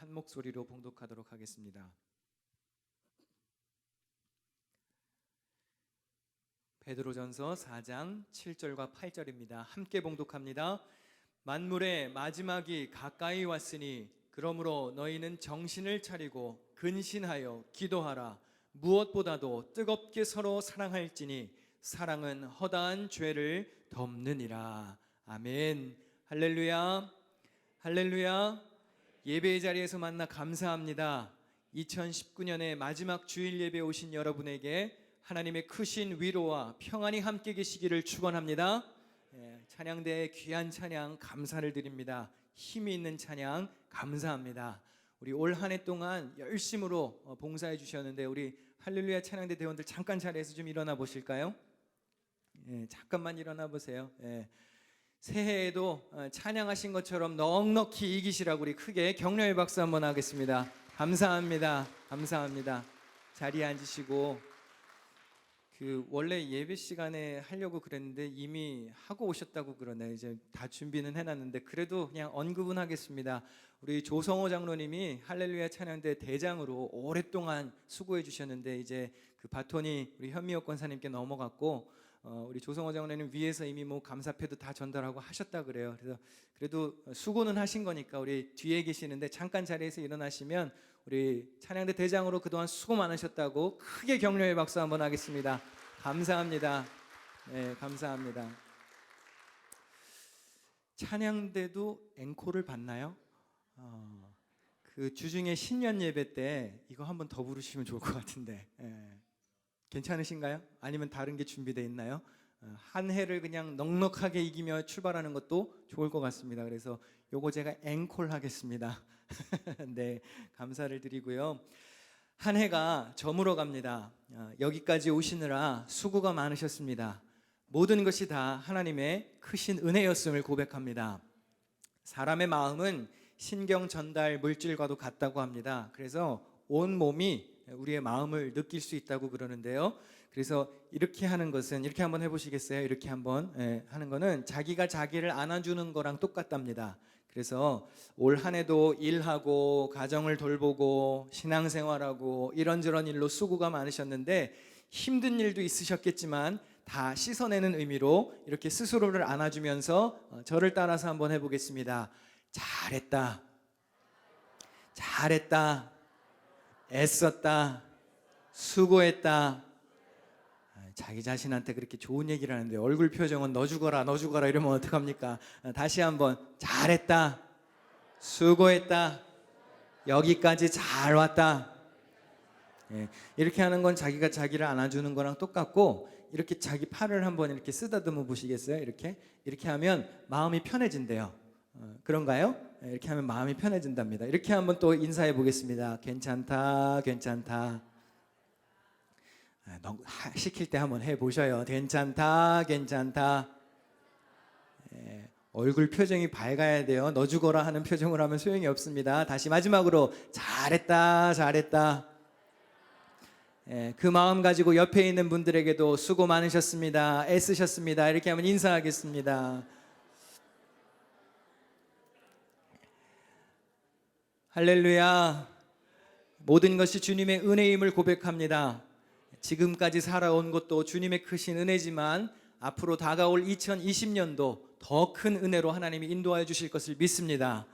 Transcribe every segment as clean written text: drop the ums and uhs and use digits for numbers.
한 목소리로 봉독하도록 하겠습니다. 베드로전서 4장 7절과 8절입니다. 함께 봉독합니다. 만물의 마지막이 가까이 왔으니 그러므로 너희는 정신을 차리고 근신하여 기도하라. 무엇보다도 뜨겁게 서로 사랑할지니 사랑은 허다한 죄를 덮느니라. 아멘. 할렐루야. 할렐루야. 예배의 자리에서 만나 감사합니다. 2019년의 마지막 주일 예배에 오신 여러분에게 하나님의 크신 위로와 평안이 함께 계시기를 축원합니다. 찬양대의 귀한 찬양 감사를 드립니다. 힘이 있는 찬양 감사합니다. 우리 올 한 해 동안 열심으로 봉사해 주셨는데 우리 할렐루야 찬양대 대원들 잠깐 자리에서 좀 일어나 보실까요? 잠깐만 일어나 보세요. 새해에도 찬양하신 것처럼 넉넉히 이기시라고 우리 크게 격려의 박수 한번 하겠습니다. 감사합니다. 감사합니다. 자리에 앉으시고 원래 예배 시간에 하려고 그랬는데 이미 하고 오셨다고 그러네. 이제 다 준비는 해놨는데 그래도 그냥 언급은 하겠습니다. 우리 조성호 장로님이 할렐루야 찬양대 대장으로 오랫동안 수고해 주셨는데 이제 그 바톤이 우리 현미옥 권사님께 넘어갔고 우리 조성호 장로님 위에서 이미 뭐 감사패도 다 전달하고 하셨다 그래요. 그래서 그래도 수고는 하신 거니까 우리 뒤에 계시는데 잠깐 자리에서 일어나시면 우리 찬양대 대장으로 그동안 수고 많으셨다고 크게 격려의 박수 한번 하겠습니다. 감사합니다. 네, 감사합니다. 찬양대도 앵콜을 받나요? 그 주중에 신년 예배 때 이거 한번 더 부르시면 좋을 것 같은데 괜찮으신가요? 아니면 다른 게 준비되어 있나요? 한 해를 그냥 넉넉하게 이기며 출발하는 것도 좋을 것 같습니다. 그래서 요거 제가 앵콜 하겠습니다. 네, 감사를 드리고요. 한 해가 저물어 갑니다. 여기까지 오시느라 수고가 많으셨습니다. 모든 것이 다 하나님의 크신 은혜였음을 고백합니다. 사람의 마음은 신경 전달 물질과도 같다고 합니다. 그래서 온 몸이 우리의 마음을 느낄 수 있다고 그러는데요. 그래서 이렇게 하는 것은 이렇게 한번 해보시겠어요? 이렇게 한번 하는 거는 자기가 자기를 안아주는 거랑 똑같답니다. 그래서 올 한 해도 일하고 가정을 돌보고 신앙생활하고 이런저런 일로 수고가 많으셨는데 힘든 일도 있으셨겠지만 다 씻어내는 의미로 이렇게 스스로를 안아주면서 저를 따라서 한번 해보겠습니다. 잘했다. 잘했다. 애썼다. 수고했다. 자기 자신한테 그렇게 좋은 얘기를 하는데 얼굴 표정은 너 죽어라 너 죽어라 이러면 어떡합니까? 다시 한번 잘했다. 수고했다. 여기까지 잘 왔다. 이렇게 하는 건 자기가 자기를 안아주는 거랑 똑같고 이렇게 자기 팔을 한번 이렇게 쓰다듬어 보시겠어요? 이렇게 하면 마음이 편해진대요. 그런가요? 이렇게 하면 마음이 편해진답니다. 이렇게 한번 또 인사해 보겠습니다. 괜찮다, 괜찮다. 시킬 때 한번 해보셔요. 괜찮다, 괜찮다. 얼굴 표정이 밝아야 돼요. 너 죽어라 하는 표정을 하면 소용이 없습니다. 다시 마지막으로 잘했다, 잘했다. 그 마음 가지고 옆에 있는 분들에게도 수고 많으셨습니다. 애쓰셨습니다. 이렇게 하면 인사하겠습니다. 할렐루야. 모든 것이 주님의 은혜임을 고백합니다. 지금까지 살아온 것도 주님의 크신 은혜지만 앞으로 다가올 2020년도 더 큰 은혜로 하나님이 인도하여 주실 것을 믿습니다.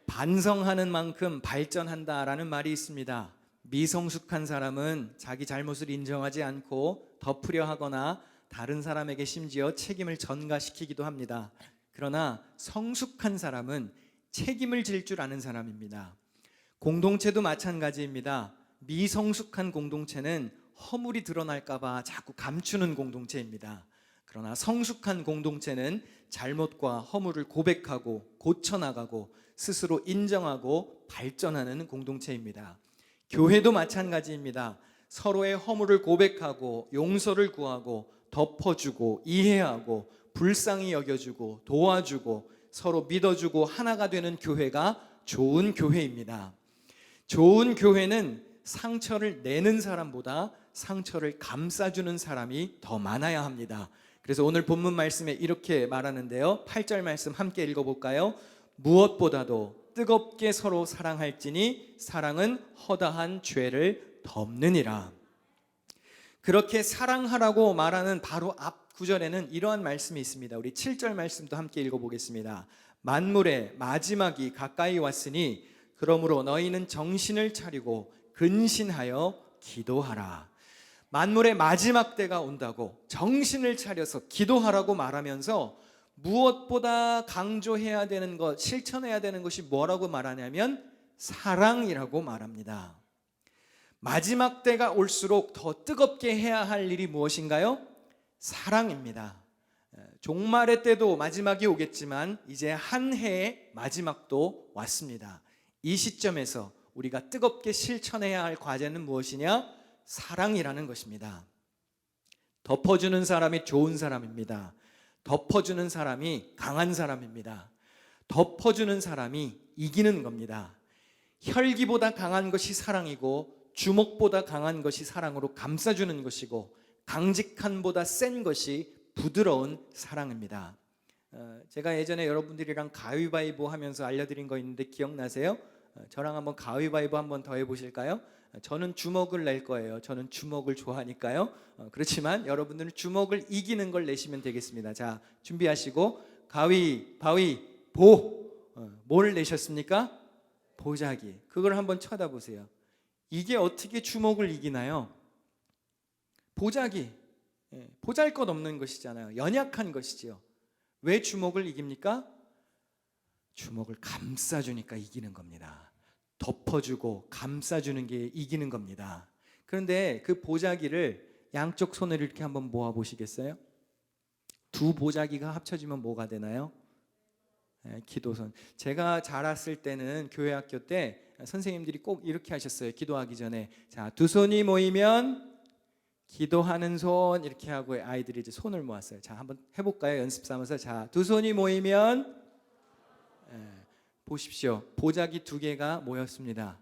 반성하는 만큼 발전한다라는 말이 있습니다. 미성숙한 사람은 자기 잘못을 인정하지 않고 덮으려 하거나 다른 사람에게 심지어 책임을 전가시키기도 합니다. 그러나 성숙한 사람은 책임을 질 줄 아는 사람입니다. 공동체도 마찬가지입니다. 미성숙한 공동체는 허물이 드러날까봐 자꾸 감추는 공동체입니다. 그러나 성숙한 공동체는 잘못과 허물을 고백하고 고쳐나가고 스스로 인정하고 발전하는 공동체입니다. 교회도 마찬가지입니다. 서로의 허물을 고백하고 용서를 구하고 덮어주고 이해하고 불쌍히 여겨주고 도와주고 서로 믿어주고 하나가 되는 교회가 좋은 교회입니다. 좋은 교회는 상처를 내는 사람보다 상처를 감싸주는 사람이 더 많아야 합니다. 그래서 오늘 본문 말씀에 이렇게 말하는데요. 8절 말씀 함께 읽어볼까요? 무엇보다도 뜨겁게 서로 사랑할지니 사랑은 허다한 죄를 덮느니라. 그렇게 사랑하라고 말하는 바로 앞 구절에는 이러한 말씀이 있습니다. 우리 7절 말씀도 함께 읽어보겠습니다. 만물의 마지막이 가까이 왔으니 그러므로 너희는 정신을 차리고 근신하여 기도하라. 만물의 마지막 때가 온다고 정신을 차려서 기도하라고 말하면서 무엇보다 강조해야 되는 것, 실천해야 되는 것이 뭐라고 말하냐면 사랑이라고 말합니다. 마지막 때가 올수록 더 뜨겁게 해야 할 일이 무엇인가요? 사랑입니다. 종말의 때도 마지막이 오겠지만 이제 한 해의 마지막도 왔습니다. 이 시점에서 우리가 뜨겁게 실천해야 할 과제는 무엇이냐? 사랑이라는 것입니다. 덮어주는 사람이 좋은 사람입니다. 덮어주는 사람이 강한 사람입니다. 덮어주는 사람이 이기는 겁니다. 혈기보다 강한 것이 사랑이고 주먹보다 강한 것이 사랑으로 감싸주는 것이고 강직한보다 센 것이 부드러운 사랑입니다. 제가 예전에 여러분들이랑 가위바위보 하면서 알려드린 거 있는데 기억나세요? 저랑 한번 가위바위보 한번 더 해보실까요? 저는 주먹을 낼 거예요. 저는 주먹을 좋아하니까요. 그렇지만 여러분들은 주먹을 이기는 걸 내시면 되겠습니다. 자, 준비하시고 가위바위보. 뭘 내셨습니까? 보자기. 그걸 한번 쳐다보세요. 이게 어떻게 주먹을 이기나요? 보자기. 보잘것없는 것이잖아요. 연약한 것이지요. 왜 주먹을 이깁니까? 주먹을 감싸주니까 이기는 겁니다. 덮어주고 감싸주는 게 이기는 겁니다. 그런데 그 보자기를 양쪽 손을 이렇게 한번 모아 보시겠어요? 두 보자기가 합쳐지면 뭐가 되나요? 기도선. 제가 자랐을 때는 교회 학교 때 선생님들이 꼭 이렇게 하셨어요. 기도하기 전에 자, 두 손이 모이면 기도하는 손 이렇게 하고 아이들이 이제 손을 모았어요. 자, 한번 해볼까요? 연습 삼아서. 자, 두 손이 모이면 보십시오. 보자기 두 개가 모였습니다.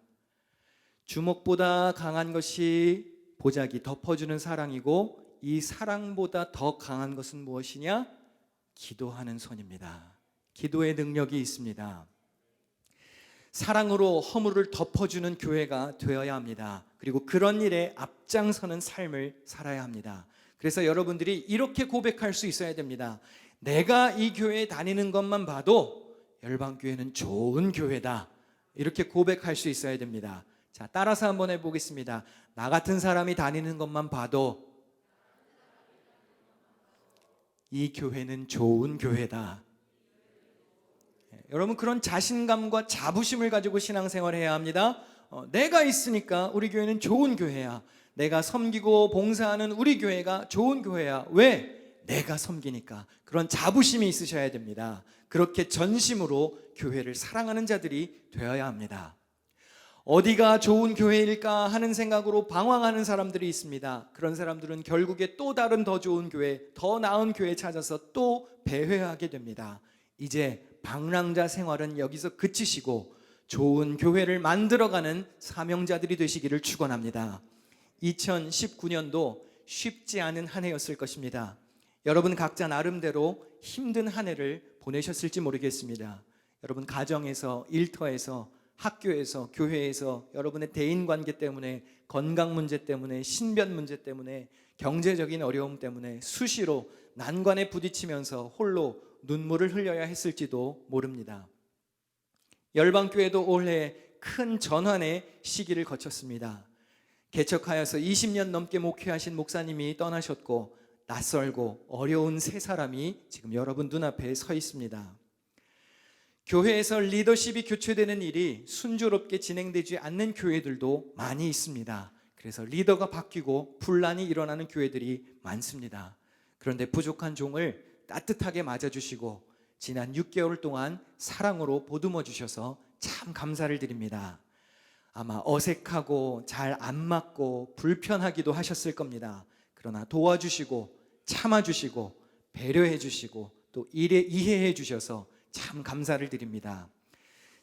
주먹보다 강한 것이 보자기, 덮어주는 사랑이고 이 사랑보다 더 강한 것은 무엇이냐? 기도하는 손입니다. 기도의 능력이 있습니다. 사랑으로 허물을 덮어주는 교회가 되어야 합니다. 그리고 그런 일에 앞장서는 삶을 살아야 합니다. 그래서 여러분들이 이렇게 고백할 수 있어야 됩니다. 내가 이 교회에 다니는 것만 봐도 열방교회는 좋은 교회다. 이렇게 고백할 수 있어야 됩니다. 자, 따라서 한번 해보겠습니다. 나 같은 사람이 다니는 것만 봐도 이 교회는 좋은 교회다. 여러분, 그런 자신감과 자부심을 가지고 신앙생활을 해야 합니다. 내가 있으니까 우리 교회는 좋은 교회야. 내가 섬기고 봉사하는 우리 교회가 좋은 교회야. 왜? 내가 섬기니까. 그런 자부심이 있으셔야 됩니다. 그렇게 전심으로 교회를 사랑하는 자들이 되어야 합니다. 어디가 좋은 교회일까 하는 생각으로 방황하는 사람들이 있습니다. 그런 사람들은 결국에 또 다른 더 좋은 교회, 더 나은 교회 찾아서 또 배회하게 됩니다. 이제 방랑자 생활은 여기서 그치시고 좋은 교회를 만들어가는 사명자들이 되시기를 축원합니다. 2019년도 쉽지 않은 한 해였을 것입니다. 여러분 각자 나름대로 힘든 한 해를 보내셨을지 모르겠습니다. 여러분 가정에서, 일터에서, 학교에서, 교회에서 여러분의 대인관계 때문에, 건강 문제 때문에, 신변 문제 때문에, 경제적인 어려움 때문에 수시로 난관에 부딪히면서 홀로 눈물을 흘려야 했을지도 모릅니다. 열방교회도 올해 큰 전환의 시기를 거쳤습니다. 개척하여서 20년 넘게 목회하신 목사님이 떠나셨고 낯설고 어려운 세 사람이 지금 여러분 눈앞에 서 있습니다. 교회에서 리더십이 교체되는 일이 순조롭게 진행되지 않는 교회들도 많이 있습니다. 그래서 리더가 바뀌고 분란이 일어나는 교회들이 많습니다. 그런데 부족한 종을 따뜻하게 맞아주시고 지난 6개월 동안 사랑으로 보듬어 주셔서 참 감사를 드립니다. 아마 어색하고 잘 안 맞고 불편하기도 하셨을 겁니다. 그러나 도와주시고 참아주시고 배려해 주시고 또 이해해 주셔서 참 감사를 드립니다.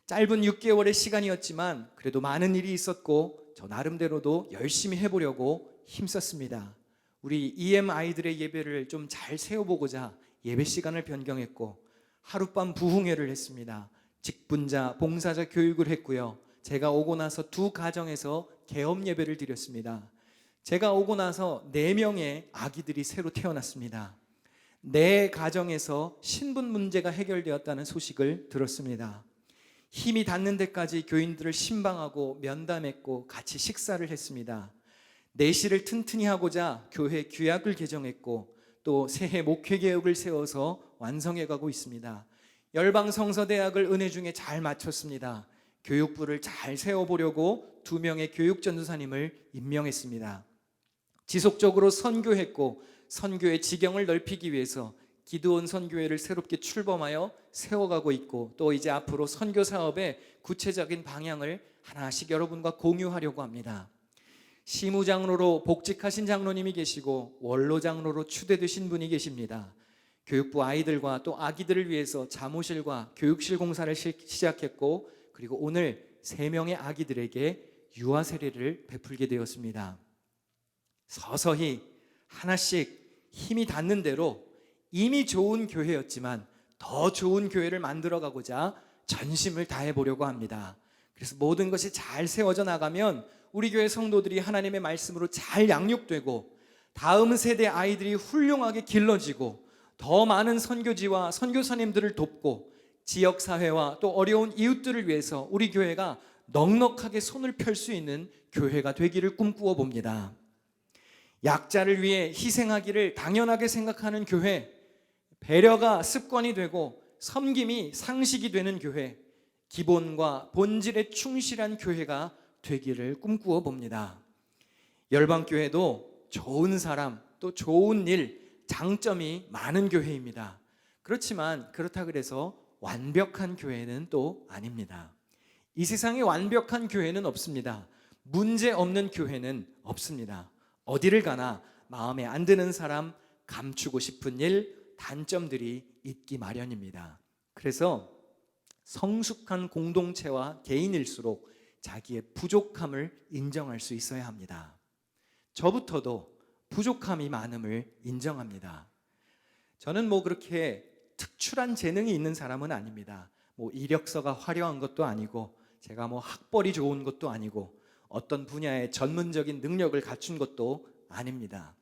짧은 6개월의 시간이었지만 그래도 많은 일이 있었고 저 나름대로도 열심히 해보려고 힘썼습니다. 우리 EM 아이들의 예배를 좀 잘 세워보고자 예배 시간을 변경했고 하룻밤 부흥회를 했습니다. 직분자, 봉사자 교육을 했고요. 제가 오고 나서 두 가정에서 개업 예배를 드렸습니다. 제가 오고 나서 4명의 아기들이 새로 태어났습니다. 4가정에서 신분 문제가 해결되었다는 소식을 들었습니다. 힘이 닿는 데까지 교인들을 신방하고 면담했고 같이 식사를 했습니다. 내실을 튼튼히 하고자 교회 규약을 개정했고 또 새해 목회 계획을 세워서 완성해 가고 있습니다. 열방성서대학을 은혜 중에 잘 마쳤습니다. 교육부를 잘 세워보려고 2명의 교육전도사님을 임명했습니다. 지속적으로 선교했고 선교의 지경을 넓히기 위해서 기드온 선교회를 새롭게 출범하여 세워가고 있고 또 이제 앞으로 선교 사업의 구체적인 방향을 하나씩 여러분과 공유하려고 합니다. 시무장로로 복직하신 장로님이 계시고 원로장로로 추대되신 분이 계십니다. 교육부 아이들과 또 아기들을 위해서 사무실과 교육실 공사를 시작했고 그리고 오늘 3명의 아기들에게 유아 세례를 베풀게 되었습니다. 서서히 하나씩 힘이 닿는 대로 이미 좋은 교회였지만 더 좋은 교회를 만들어가고자 전심을 다해보려고 합니다. 그래서 모든 것이 잘 세워져 나가면 우리 교회 성도들이 하나님의 말씀으로 잘 양육되고 다음 세대 아이들이 훌륭하게 길러지고 더 많은 선교지와 선교사님들을 돕고 지역사회와 또 어려운 이웃들을 위해서 우리 교회가 넉넉하게 손을 펼 수 있는 교회가 되기를 꿈꾸어 봅니다. 약자를 위해 희생하기를 당연하게 생각하는 교회, 배려가 습관이 되고 섬김이 상식이 되는 교회, 기본과 본질에 충실한 교회가 되기를 꿈꾸어 봅니다. 열방교회도 좋은 사람, 또 좋은 일, 장점이 많은 교회입니다. 그렇지만 그렇다 그래서 완벽한 교회는 또 아닙니다. 이 세상에 완벽한 교회는 없습니다. 문제 없는 교회는 없습니다. 어디를 가나 마음에 안 드는 사람, 감추고 싶은 일, 단점들이 있기 마련입니다. 그래서 성숙한 공동체와 개인일수록 자기의 부족함을 인정할 수 있어야 합니다. 저부터도 부족함이 많음을 인정합니다. 저는 그렇게 특출한 재능이 있는 사람은 아닙니다. 이력서가 화려한 것도 아니고 제가 학벌이 좋은 것도 아니고 어떤 분야의 전문적인 능력을 갖춘 것도 아닙니다.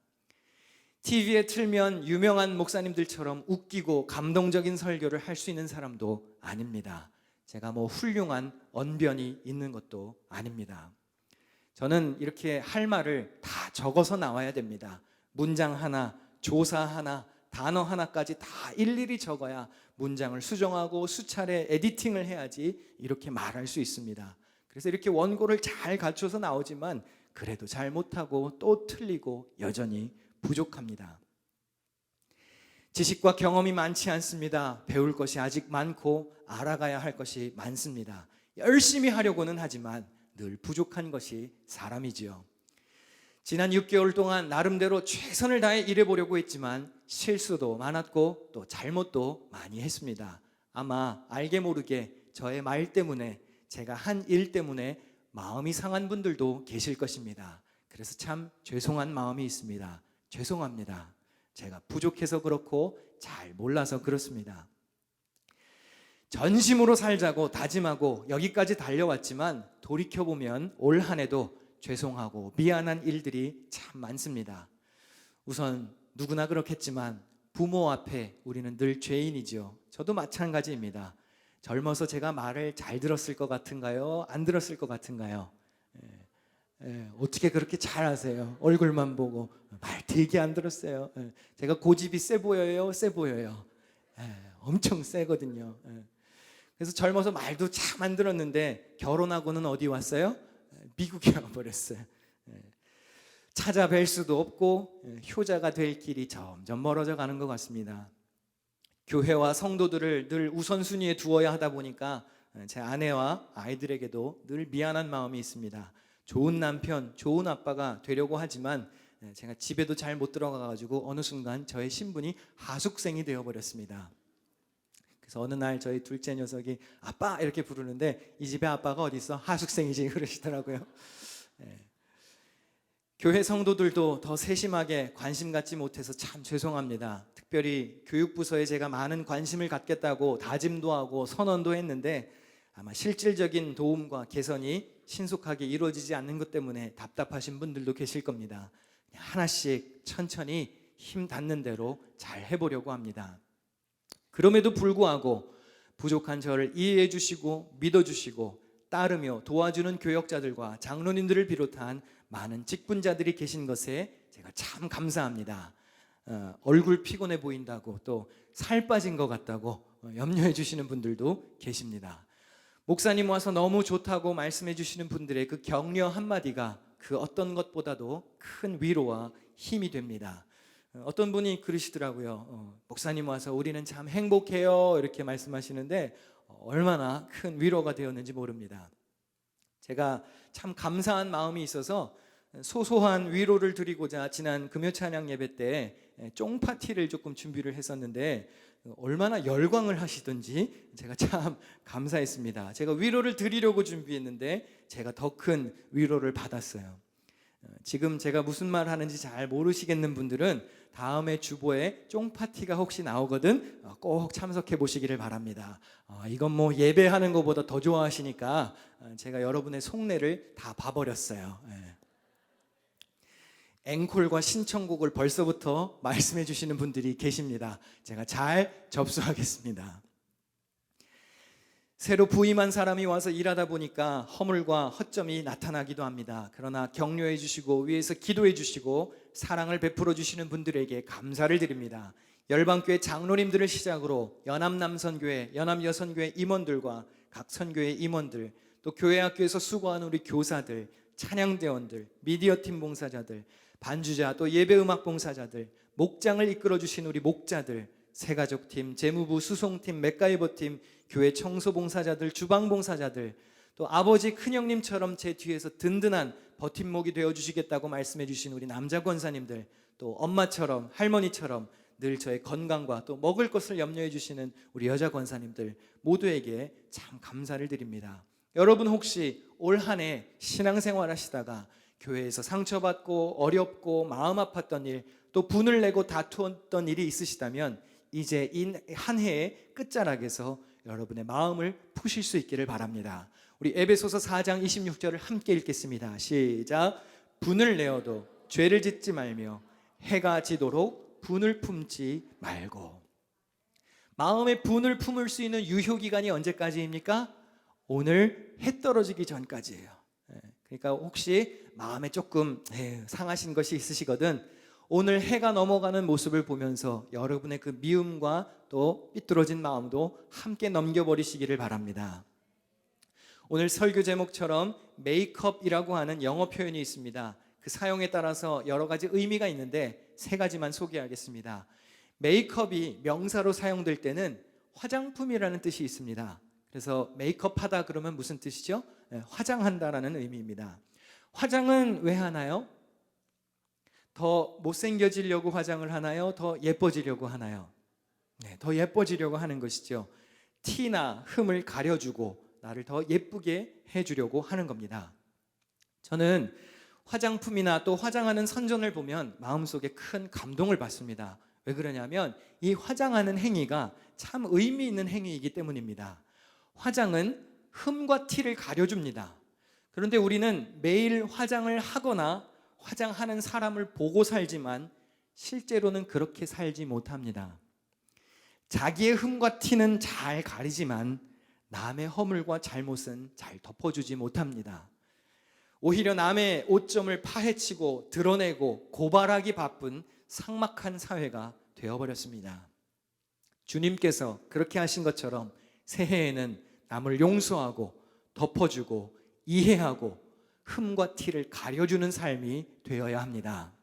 TV에 틀면 유명한 목사님들처럼 웃기고 감동적인 설교를 할 수 있는 사람도 아닙니다. 제가 훌륭한 언변이 있는 것도 아닙니다. 저는 이렇게 할 말을 다 적어서 나와야 됩니다. 문장 하나, 조사 하나, 단어 하나까지 다 일일이 적어야 문장을 수정하고 수차례 에디팅을 해야지 이렇게 말할 수 있습니다. 그래서 이렇게 원고를 잘 갖춰서 나오지만 그래도 잘 못하고 또 틀리고 여전히 부족합니다. 지식과 경험이 많지 않습니다. 배울 것이 아직 많고 알아가야 할 것이 많습니다. 열심히 하려고는 하지만 늘 부족한 것이 사람이지요. 지난 6개월 동안 나름대로 최선을 다해 일해보려고 했지만 실수도 많았고 또 잘못도 많이 했습니다. 아마 알게 모르게 저의 말 때문에 제가 한 일 때문에 마음이 상한 분들도 계실 것입니다. 그래서 참 죄송한 마음이 있습니다. 죄송합니다. 제가 부족해서 그렇고 잘 몰라서 그렇습니다. 전심으로 살자고 다짐하고 여기까지 달려왔지만 돌이켜보면 올 한 해도 죄송하고 미안한 일들이 참 많습니다. 우선 누구나 그렇겠지만 부모 앞에 우리는 늘 죄인이죠. 저도 마찬가지입니다. 젊어서 제가 말을 잘 들었을 것 같은가요? 안 들었을 것 같은가요? 어떻게 그렇게 잘 아세요? 얼굴만 보고 말 되게 안 들었어요. 제가 고집이 세 보여요? 세 보여요? 엄청 세거든요. 그래서 젊어서 말도 참 안 들었는데 결혼하고는 어디 왔어요? 미국에 와버렸어요. 찾아뵐 수도 없고 효자가 될 길이 점점 멀어져 가는 것 같습니다. 교회와 성도들을 늘 우선순위에 두어야 하다 보니까 제 아내와 아이들에게도 늘 미안한 마음이 있습니다. 좋은 남편, 좋은 아빠가 되려고 하지만 제가 집에도 잘 못 들어가가지고 어느 순간 저의 신분이 하숙생이 되어버렸습니다. 그래서 어느 날 저희 둘째 녀석이 아빠 이렇게 부르는데 이 집에 아빠가 어디 있어? 하숙생이지 그러시더라고요. 교회 성도들도 더 세심하게 관심 갖지 못해서 참 죄송합니다. 특별히 교육부서에 제가 많은 관심을 갖겠다고 다짐도 하고 선언도 했는데 아마 실질적인 도움과 개선이 신속하게 이루어지지 않는 것 때문에 답답하신 분들도 계실 겁니다. 하나씩 천천히 힘 닿는 대로 잘 해보려고 합니다. 그럼에도 불구하고 부족한 저를 이해해 주시고 믿어 주시고 따르며 도와주는 교역자들과 장로님들을 비롯한 많은 직분자들이 계신 것에 제가 참 감사합니다. 얼굴 피곤해 보인다고 또 살 빠진 것 같다고 염려해 주시는 분들도 계십니다. 목사님 와서 너무 좋다고 말씀해 주시는 분들의 그 격려 한마디가 그 어떤 것보다도 큰 위로와 힘이 됩니다. 어떤 분이 그러시더라고요. 목사님 와서 우리는 참 행복해요 이렇게 말씀하시는데 얼마나 큰 위로가 되었는지 모릅니다. 제가 참 감사한 마음이 있어서 소소한 위로를 드리고자 지난 금요 찬양 예배 때 쫑파티를 조금 준비를 했었는데 얼마나 열광을 하시던지 제가 참 감사했습니다. 제가 위로를 드리려고 준비했는데 제가 더 큰 위로를 받았어요. 지금 제가 무슨 말 하는지 잘 모르시겠는 분들은 다음에 주보에 쫑파티가 혹시 나오거든 꼭 참석해 보시기를 바랍니다. 이건 뭐 예배하는 것보다 더 좋아하시니까 제가 여러분의 속내를 다 봐버렸어요. 앵콜과 신청곡을 벌써부터 말씀해 주시는 분들이 계십니다. 제가 잘 접수하겠습니다. 새로 부임한 사람이 와서 일하다 보니까 허물과 허점이 나타나기도 합니다. 그러나 격려해 주시고 위에서 기도해 주시고 사랑을 베풀어 주시는 분들에게 감사를 드립니다. 열방교회 장로님들을 시작으로 연합남선교회, 연합여선교회 임원들과 각 선교회 임원들, 또 교회학교에서 수고하는 우리 교사들, 찬양대원들, 미디어팀 봉사자들, 반주자, 또 예배음악 봉사자들, 목장을 이끌어 주신 우리 목자들, 새가족팀, 재무부 수송팀, 맥가이버팀, 교회 청소봉사자들, 주방봉사자들, 또 아버지 큰형님처럼 제 뒤에서 든든한 버팀목이 되어주시겠다고 말씀해 주신 우리 남자 권사님들, 또 엄마처럼 할머니처럼 늘 저의 건강과 또 먹을 것을 염려해 주시는 우리 여자 권사님들 모두에게 참 감사를 드립니다. 여러분 혹시 올 한 해 신앙생활 하시다가 교회에서 상처받고 어렵고 마음 아팠던 일, 또 분을 내고 다투었던 일이 있으시다면 이제 이 한 해의 끝자락에서 여러분의 마음을 푸실 수 있기를 바랍니다. 우리 에베소서 4장 26절을 함께 읽겠습니다. 시작. 분을 내어도 죄를 짓지 말며 해가 지도록 분을 품지 말고. 마음의 분을 품을 수 있는 유효기간이 언제까지입니까? 오늘 해 떨어지기 전까지예요. 그러니까 혹시 마음에 조금 상하신 것이 있으시거든 오늘 해가 넘어가는 모습을 보면서 여러분의 그 미움과 또 삐뚤어진 마음도 함께 넘겨버리시기를 바랍니다. 오늘 설교 제목처럼 메이크업이라고 하는 영어 표현이 있습니다. 그 사용에 따라서 여러 가지 의미가 있는데 세 가지만 소개하겠습니다. 메이크업이 명사로 사용될 때는 화장품이라는 뜻이 있습니다. 그래서 메이크업하다 그러면 무슨 뜻이죠? 화장한다라는 의미입니다. 화장은 왜 하나요? 더 못생겨지려고 화장을 하나요? 더 예뻐지려고 하나요? 더 예뻐지려고 하는 것이죠. 티나 흠을 가려주고 나를 더 예쁘게 해주려고 하는 겁니다. 저는 화장품이나 또 화장하는 선전을 보면 마음속에 큰 감동을 받습니다. 왜 그러냐면 이 화장하는 행위가 참 의미 있는 행위이기 때문입니다. 화장은 흠과 티를 가려줍니다. 그런데 우리는 매일 화장을 하거나 화장하는 사람을 보고 살지만 실제로는 그렇게 살지 못합니다. 자기의 흠과 티는 잘 가리지만 남의 허물과 잘못은 잘 덮어주지 못합니다. 오히려 남의 오점을 파헤치고 드러내고 고발하기 바쁜 삭막한 사회가 되어버렸습니다. 주님께서 그렇게 하신 것처럼 새해에는 남을 용서하고 덮어주고 이해하고 흠과 티를 가려주는 삶이 되어야 합니다.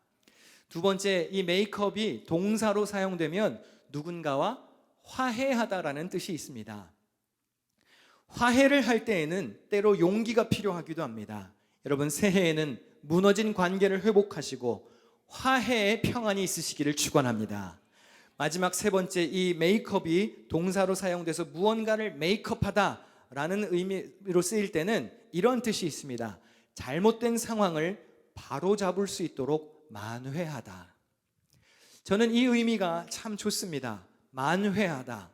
두 번째, 이 메이크업이 동사로 사용되면 누군가와 화해하다라는 뜻이 있습니다. 화해를 할 때에는 때로 용기가 필요하기도 합니다. 여러분 새해에는 무너진 관계를 회복하시고 화해의 평안이 있으시기를 축원합니다. 마지막 세 번째, 이 메이크업이 동사로 사용돼서 무언가를 메이크업하다라는 의미로 쓰일 때는 이런 뜻이 있습니다. 잘못된 상황을 바로잡을 수 있도록 만회하다. 저는 이 의미가 참 좋습니다. 만회하다.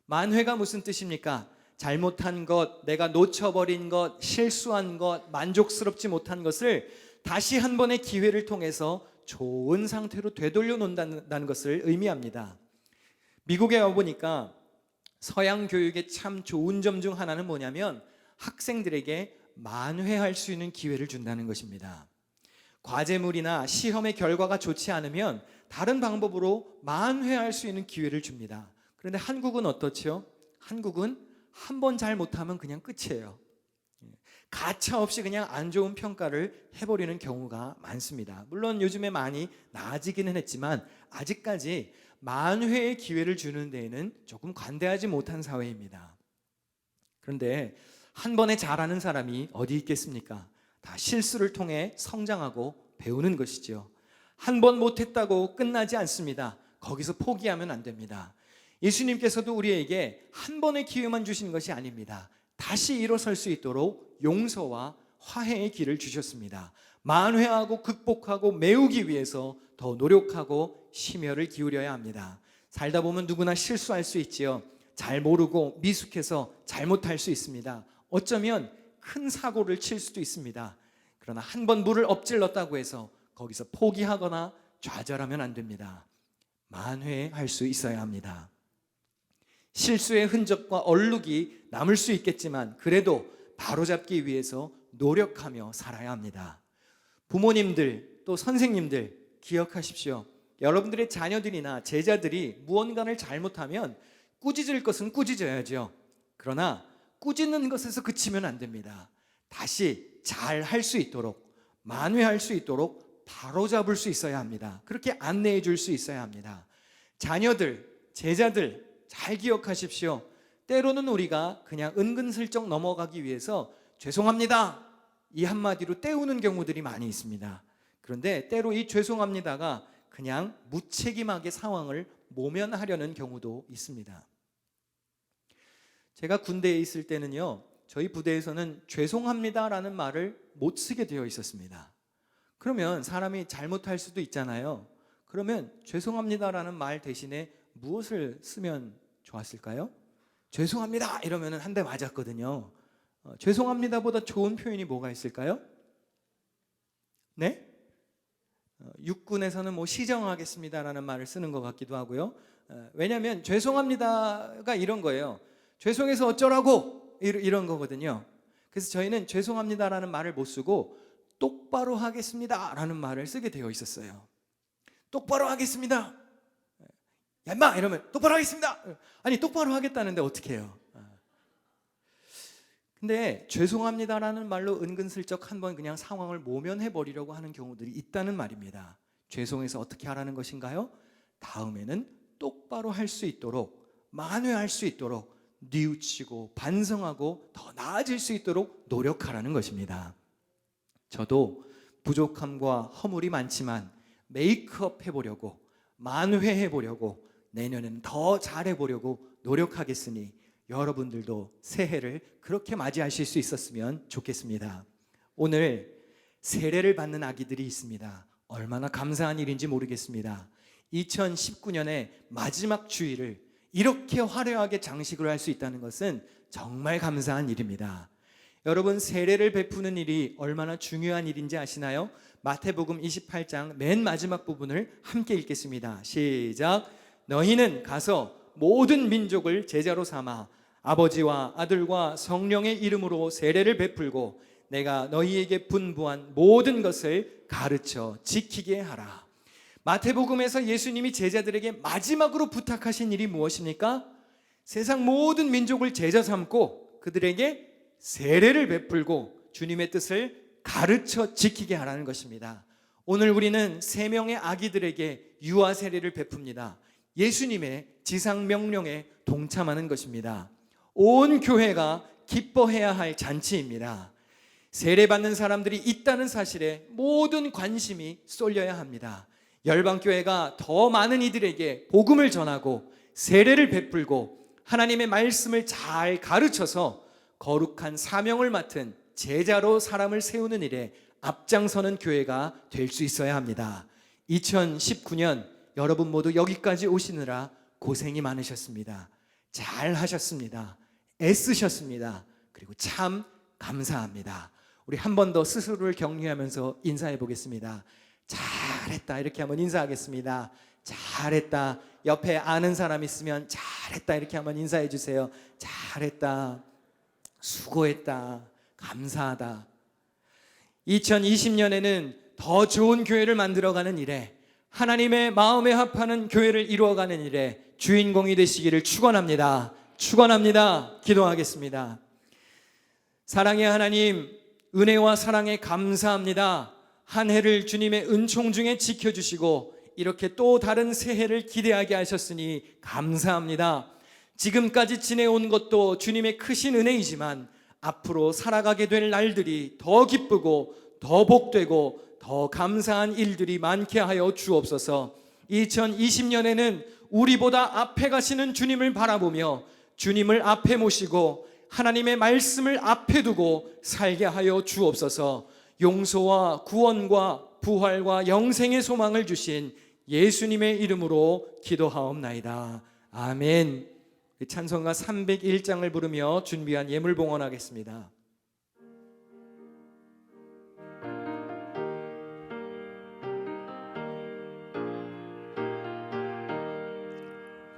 만회가 무슨 뜻입니까? 잘못한 것, 내가 놓쳐버린 것, 실수한 것, 만족스럽지 못한 것을 다시 한 번의 기회를 통해서 좋은 상태로 되돌려 놓는다는 것을 의미합니다. 미국에 와보니까 서양 교육의 참 좋은 점 중 하나는 뭐냐면 학생들에게 만회할 수 있는 기회를 준다는 것입니다. 과제물이나 시험의 결과가 좋지 않으면 다른 방법으로 만회할 수 있는 기회를 줍니다. 그런데 한국은 어떻죠? 한국은 한 번 잘못하면 그냥 끝이에요. 가차없이 그냥 안 좋은 평가를 해버리는 경우가 많습니다. 물론 요즘에 많이 나아지기는 했지만 아직까지 만회의 기회를 주는 데에는 조금 관대하지 못한 사회입니다. 그런데 한 번에 잘하는 사람이 어디 있겠습니까? 다 실수를 통해 성장하고 배우는 것이죠. 한 번 못했다고 끝나지 않습니다. 거기서 포기하면 안 됩니다. 예수님께서도 우리에게 한 번의 기회만 주신 것이 아닙니다. 다시 일어설 수 있도록 용서와 화해의 길을 주셨습니다. 만회하고 극복하고 메우기 위해서 더 노력하고 심혈을 기울여야 합니다. 살다 보면 누구나 실수할 수 있지요. 잘 모르고 미숙해서 잘못할 수 있습니다. 어쩌면 큰 사고를 칠 수도 있습니다. 그러나 한 번 물을 엎질렀다고 해서 거기서 포기하거나 좌절하면 안 됩니다. 만회할 수 있어야 합니다. 실수의 흔적과 얼룩이 남을 수 있겠지만 그래도 바로잡기 위해서 노력하며 살아야 합니다. 부모님들 또 선생님들 기억하십시오. 여러분들의 자녀들이나 제자들이 무언가를 잘못하면 꾸짖을 것은 꾸짖어야죠. 그러나 꾸짖는 것에서 그치면 안 됩니다. 다시 잘 할 수 있도록, 만회할 수 있도록 바로잡을 수 있어야 합니다. 그렇게 안내해 줄 수 있어야 합니다. 자녀들, 제자들 잘 기억하십시오. 때로는 우리가 그냥 은근슬쩍 넘어가기 위해서 죄송합니다 이 한마디로 때우는 경우들이 많이 있습니다. 그런데 때로 이 죄송합니다가 그냥 무책임하게 상황을 모면하려는 경우도 있습니다. 제가 군대에 있을 때는요, 저희 부대에서는 죄송합니다라는 말을 못 쓰게 되어 있었습니다. 그러면 사람이 잘못할 수도 있잖아요. 그러면 죄송합니다라는 말 대신에 무엇을 쓰면 좋았을까요? 죄송합니다 이러면 한 대 맞았거든요. 죄송합니다보다 좋은 표현이 뭐가 있을까요? 네? 육군에서는 뭐 시정하겠습니다라는 말을 쓰는 것 같기도 하고요. 왜냐하면 죄송합니다가 이런 거예요. 죄송해서 어쩌라고 이런 거거든요. 그래서 저희는 죄송합니다라는 말을 못 쓰고 똑바로 하겠습니다라는 말을 쓰게 되어 있었어요. 똑바로 하겠습니다. 야 인마 이러면 똑바로 하겠습니다. 아니 똑바로 하겠다는데 어떻게 해요? 근데 죄송합니다라는 말로 은근슬쩍 한번 그냥 상황을 모면해 버리려고 하는 경우들이 있다는 말입니다. 죄송해서 어떻게 하라는 것인가요? 다음에는 똑바로 할 수 있도록, 만회할 수 있도록 뉘우치고 반성하고 더 나아질 수 있도록 노력하라는 것입니다. 저도 부족함과 허물이 많지만 메이크업 해보려고, 만회해보려고, 내년에는 더 잘해보려고 노력하겠으니 여러분들도 새해를 그렇게 맞이하실 수 있었으면 좋겠습니다. 오늘 세례를 받는 아기들이 있습니다. 얼마나 감사한 일인지 모르겠습니다. 2019년의 마지막 주일을 이렇게 화려하게 장식을 할 수 있다는 것은 정말 감사한 일입니다. 여러분, 세례를 베푸는 일이 얼마나 중요한 일인지 아시나요? 마태복음 28장 맨 마지막 부분을 함께 읽겠습니다. 시작. 너희는 가서 모든 민족을 제자로 삼아 아버지와 아들과 성령의 이름으로 세례를 베풀고 내가 너희에게 분부한 모든 것을 가르쳐 지키게 하라. 마태복음에서 예수님이 제자들에게 마지막으로 부탁하신 일이 무엇입니까? 세상 모든 민족을 제자 삼고 그들에게 세례를 베풀고 주님의 뜻을 가르쳐 지키게 하라는 것입니다. 오늘 우리는 3명의 아기들에게 유아 세례를 베풉니다. 예수님의 지상 명령에 동참하는 것입니다. 온 교회가 기뻐해야 할 잔치입니다. 세례받는 사람들이 있다는 사실에 모든 관심이 쏠려야 합니다. 열방교회가 더 많은 이들에게 복음을 전하고 세례를 베풀고 하나님의 말씀을 잘 가르쳐서 거룩한 사명을 맡은 제자로 사람을 세우는 일에 앞장서는 교회가 될 수 있어야 합니다. 2019년 여러분 모두 여기까지 오시느라 고생이 많으셨습니다. 잘 하셨습니다. 애쓰셨습니다. 그리고 참 감사합니다. 우리 한 번 더 스스로를 격려하면서 인사해 보겠습니다. 잘했다. 이렇게 한번 인사하겠습니다. 잘했다. 옆에 아는 사람 있으면 잘했다. 이렇게 한번 인사해 주세요. 잘했다. 수고했다. 감사하다. 2020년에는 더 좋은 교회를 만들어가는 일에, 하나님의 마음에 합하는 교회를 이루어가는 일에 주인공이 되시기를 축원합니다. 축원합니다. 기도하겠습니다. 사랑의 하나님, 은혜와 사랑에 감사합니다. 한 해를 주님의 은총 중에 지켜주시고 이렇게 또 다른 새해를 기대하게 하셨으니 감사합니다. 지금까지 지내온 것도 주님의 크신 은혜이지만 앞으로 살아가게 될 날들이 더 기쁘고 더 복되고 더 감사한 일들이 많게 하여 주옵소서. 2020년에는 우리보다 앞에 가시는 주님을 바라보며 주님을 앞에 모시고 하나님의 말씀을 앞에 두고 살게 하여 주옵소서. 용서와 구원과 부활과 영생의 소망을 주신 예수님의 이름으로 기도하옵나이다. 아멘. 찬송가 301장을 부르며 준비한 예물 봉헌하겠습니다.